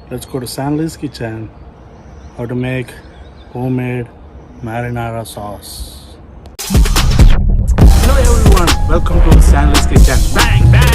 Let's go to Sandy's kitchen. How to make homemade marinara sauce. Hello everyone, welcome to Sandy's kitchen. Bang bang!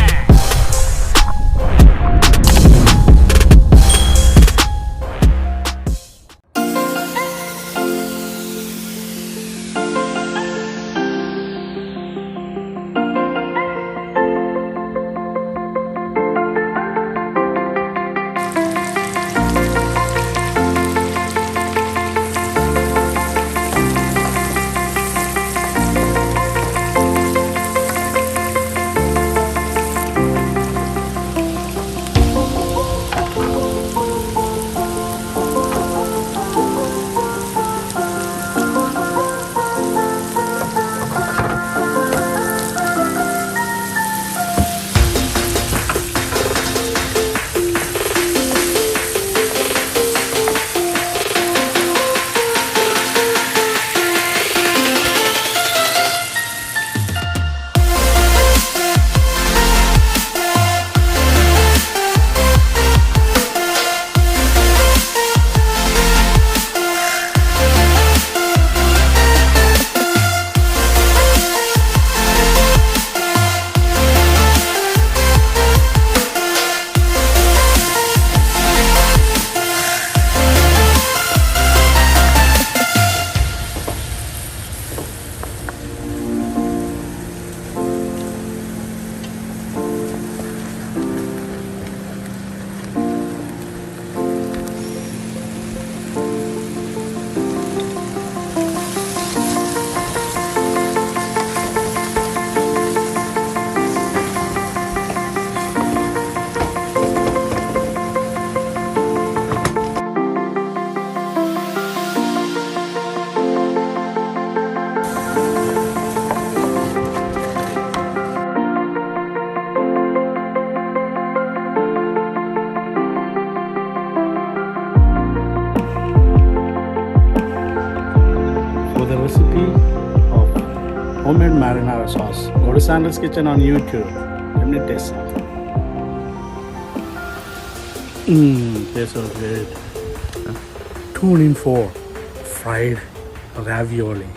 For the recipe of homemade marinara sauce, go to Sandy's Kitchen on YouTube. Let me taste it. Tastes so good. Tune in for fried ravioli.